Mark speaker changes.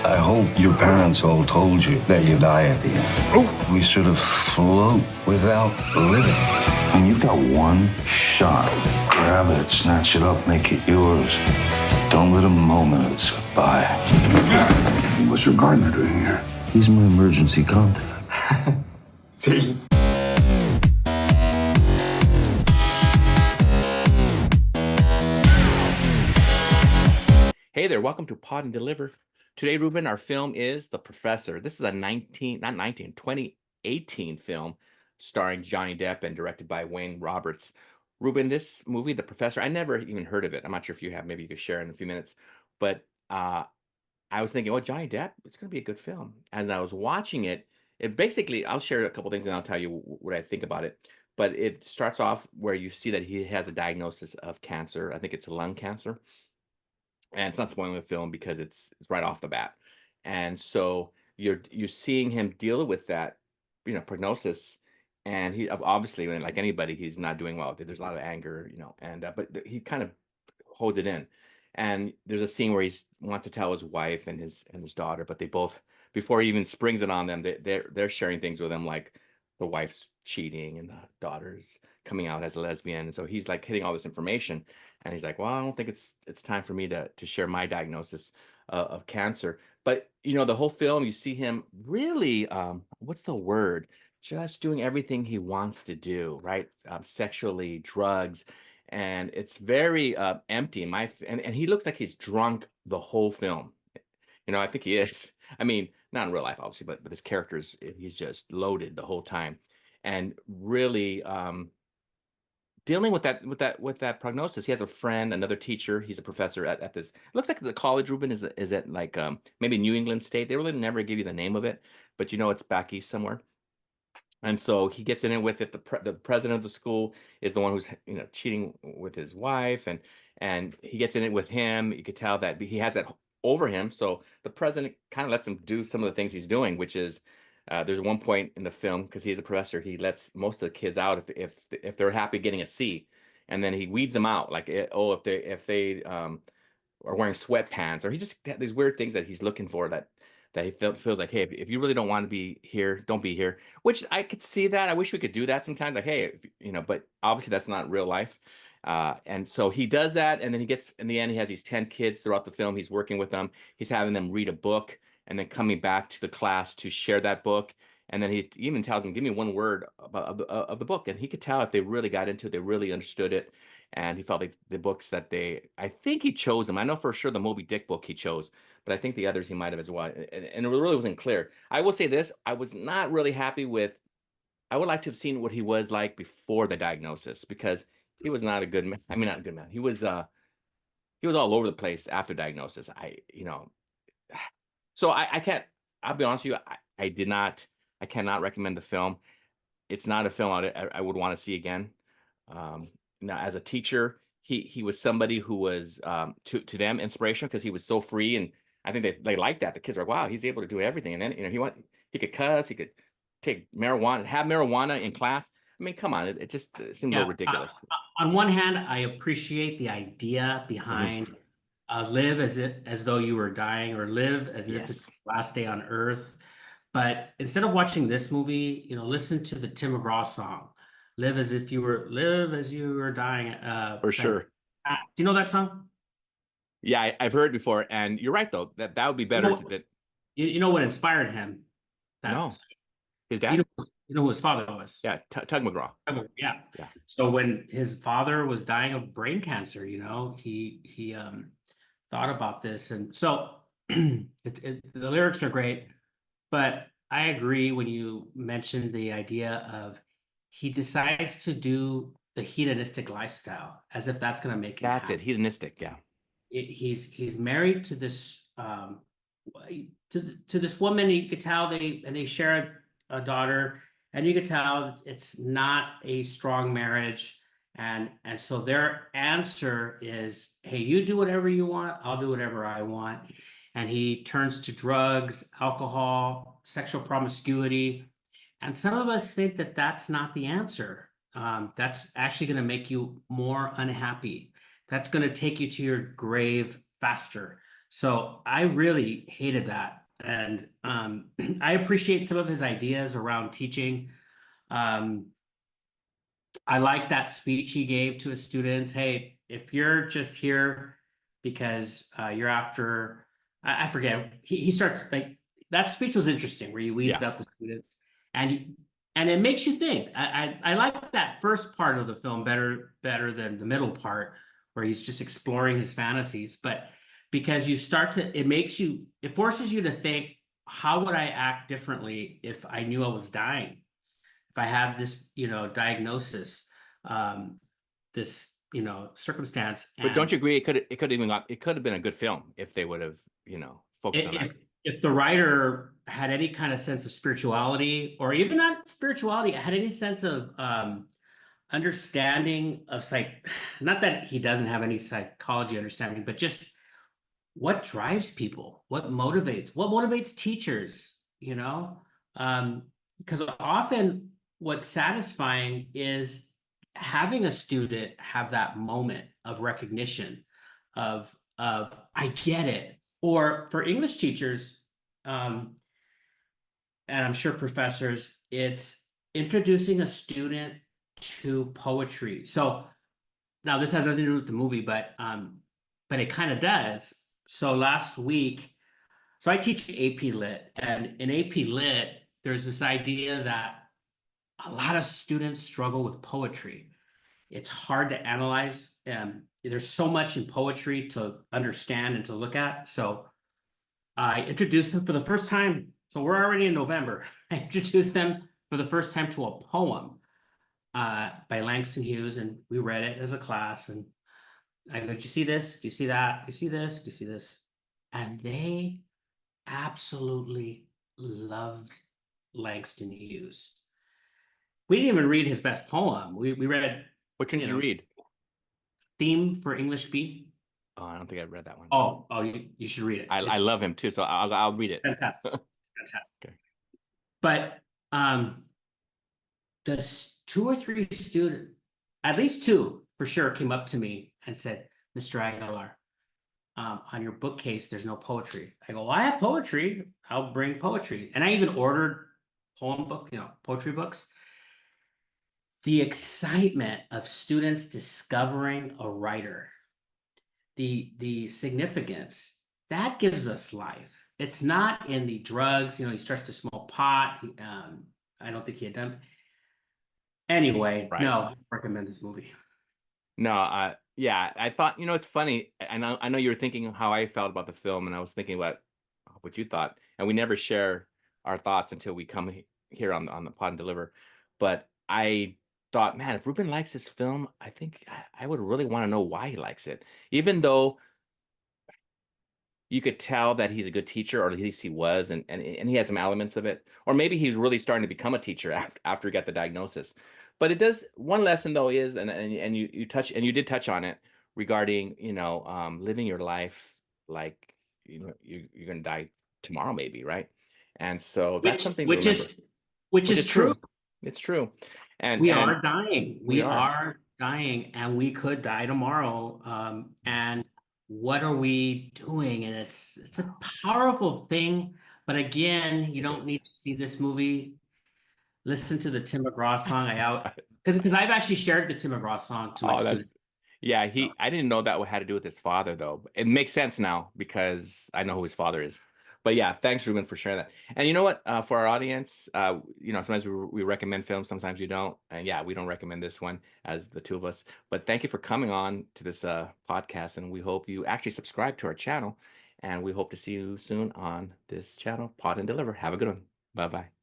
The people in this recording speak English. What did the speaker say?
Speaker 1: I hope your parents all told you that you die at the end. Oh. We sort of float without living. And you've got one shot. Grab it, snatch it up, make it yours. Don't let a moment of it slip by.
Speaker 2: What's your gardener doing here?
Speaker 1: He's my emergency contact.
Speaker 2: See?
Speaker 3: Hey there, welcome to Pod and Deliver. Today, Ruben, our film is The Professor. This is a 2018 film starring Johnny Depp and directed by Wayne Roberts. Ruben, this movie, The Professor, I never even heard of it. I'm not sure if you have, maybe you could share in a few minutes. But I was thinking, oh, Johnny Depp, it's going to be a good film. As I was watching it, it basically, I'll share a couple things and I'll tell you what I think about it. But it starts off where you see that he has a diagnosis of cancer. I think it's lung cancer. And it's not spoiling the film because it's right off the bat. And so you're seeing him deal with that, prognosis. And he obviously, like anybody, he's not doing well. There's a lot of anger, and but he kind of holds it in. And there's a scene where he wants to tell his wife and his daughter, but they both, before he even springs it on them, they're sharing things with him, like the wife's cheating and the daughter's coming out as a lesbian. And so he's like hitting all this information, and he's like, well, I don't think it's time for me to share my diagnosis of cancer. But the whole film, you see him really, what's the word, just doing everything he wants to do, right? Sexually, drugs, and it's very empty. And he looks like he's drunk the whole film. I think he is. I mean, not in real life, obviously, but his characters, he's just loaded the whole time, and really dealing with that prognosis. He has a friend, another teacher. He's a professor at this. It looks like the college. Ruben is at like maybe New England State. They really never give you the name of it, but it's back east somewhere. And so he gets in it with it. The president of the school is the one who's cheating with his wife, and he gets in it with him. You could tell that he has that over him. So the president kind of lets him do some of the things he's doing, which is there's one point in the film, because he's a professor, he lets most of the kids out if they're happy getting a C, and then he weeds them out, like if they are wearing sweatpants, or he just these weird things that he's looking for, that he feels like, hey, if you really don't want to be here, don't be here. Which I could see that. I wish we could do that sometimes. Like, hey, but obviously that's not real life. And so he does that, and then in the end, he has these 10 kids throughout the film. He's working with them. He's having them read a book, and then coming back to the class to share that book. And then he even tells them, give me one word of the book. And he could tell if they really got into it, they really understood it. And he felt like the books that I think he chose them. I know for sure the Moby Dick book he chose, but I think the others he might have as well. And it really wasn't clear. I will say this, I was not really happy with, I would like to have seen what he was like before the diagnosis, because he was not a good man. I mean, not a good man. He was all over the place after diagnosis. So I can't, I'll be honest with you, I cannot recommend the film. It's not a film I would want to see again. Now, as a teacher, he was somebody who was to them inspirational, because he was so free, and I think they liked that. The kids were like, wow, he's able to do everything. And then he could cuss, he could take marijuana, have marijuana in class. I mean, come on, it just seemed a little ridiculous.
Speaker 4: On one hand, I appreciate the idea behind live as though you were dying, or live as if it's the last day on earth. But instead of watching this movie, listen to the Tim McGraw song, live as you were dying.
Speaker 3: For sure.
Speaker 4: Do you know that song?
Speaker 3: Yeah, I've heard it before, and you're right though. That would be better.
Speaker 4: You know what inspired him?
Speaker 3: No, his dad.
Speaker 4: You know who his father was?
Speaker 3: Yeah, Tug McGraw.
Speaker 4: Yeah.
Speaker 3: Yeah.
Speaker 4: So when his father was dying of brain cancer, he thought about this, and so the lyrics are great. But I agree when you mentioned the idea of he decides to do the hedonistic lifestyle as if that's going to make him
Speaker 3: That's
Speaker 4: happy.
Speaker 3: it, hedonistic, yeah.
Speaker 4: He's married to this to this woman. You could tell they share a daughter, and you could tell it's not a strong marriage. And so their answer is, hey, you do whatever you want, I'll do whatever I want. And he turns to drugs, alcohol, sexual promiscuity. And some of us think that that's not the answer. That's actually going to make you more unhappy. That's going to take you to your grave faster. So I really hated that. And I appreciate some of his ideas around teaching. Um, I like that speech he gave to his students. Hey, if you're just here because you're after, I forget, he starts like that speech was interesting where he weeds
Speaker 3: Yeah.
Speaker 4: out the students and and it makes you think. I like that first part of the film better than the middle part where he's just exploring his fantasies. But because you start to, it forces you to think, how would I act differently if I knew I was dying? If I had this, diagnosis, um, this, circumstance,
Speaker 3: But don't
Speaker 4: and
Speaker 3: you agree it could have been a good film if they would have, focused on that.
Speaker 4: if the writer had any kind of sense of spirituality, or even not spirituality, had any sense of understanding of not that he doesn't have any psychology understanding, but just what drives people, what motivates teachers, because often what's satisfying is having a student have that moment of recognition of I get it. Or for English teachers, um, and I'm sure professors, it's introducing a student to poetry. So now this has nothing to do with the movie, but it kind of does. So last week, so I teach AP Lit, and in AP Lit, there's this idea that a lot of students struggle with poetry. It's hard to analyze. There's so much in poetry to understand and to look at. So I introduced them for the first time. So we're already in November. I introduced them for the first time to a poem by Langston Hughes, and we read it as a class. And I go, "Do you see this? Do you see that? Do you see this? Do you see this?" And they absolutely loved Langston Hughes. We didn't even read his best poem. We read,
Speaker 3: Which one did you read?
Speaker 4: Theme for English B.
Speaker 3: Oh, I don't think I read that one.
Speaker 4: Oh, you should read it.
Speaker 3: I
Speaker 4: It's
Speaker 3: love him too, so I'll read it.
Speaker 4: fantastic. It's fantastic.
Speaker 3: Okay.
Speaker 4: But the two or three students, at least two for sure, came up to me and said, "Mr. Aguilar, on your bookcase, there's no poetry." I go, "Well, I have poetry. I'll bring poetry." And I even ordered poetry books. The excitement of students discovering a writer, the significance, that gives us life. It's not in the drugs. He starts to smoke pot. I don't think he had done. Anyway,
Speaker 3: Right.
Speaker 4: no, I recommend this movie.
Speaker 3: No, yeah, I thought, it's funny. I know you were thinking how I felt about the film, and I was thinking about what you thought. And we never share our thoughts until we come here on the Pod and Deliver. But I thought, man, if Ruben likes this film, I think I would really want to know why he likes it. Even though you could tell that he's a good teacher, or at least he was, and he has some elements of it. Or maybe he's really starting to become a teacher after he got the diagnosis. But it does, one lesson though is, and you did touch on it regarding, living your life like, you're gonna die tomorrow maybe, right? And so that's something to remember.
Speaker 4: Which is true.
Speaker 3: It's true. And
Speaker 4: We are dying.
Speaker 3: we
Speaker 4: We
Speaker 3: are.
Speaker 4: are dying, and we could die tomorrow. And what are we doing? And it's a powerful thing. But again, you don't need to see this movie. Listen to the Tim McGraw song. Because I've actually shared the Tim McGraw song to my
Speaker 3: Oh, that's
Speaker 4: students.
Speaker 3: yeah. I didn't know that had to do with his father though. It makes sense now because I know who his father is. But yeah, thanks, Ruben, for sharing that. And you know what? For our audience, sometimes we recommend films, sometimes you don't. And yeah, we don't recommend this one as the two of us. But thank you for coming on to this podcast, and we hope you actually subscribe to our channel. And we hope to see you soon on this channel, Pod and Deliver. Have a good one. Bye bye.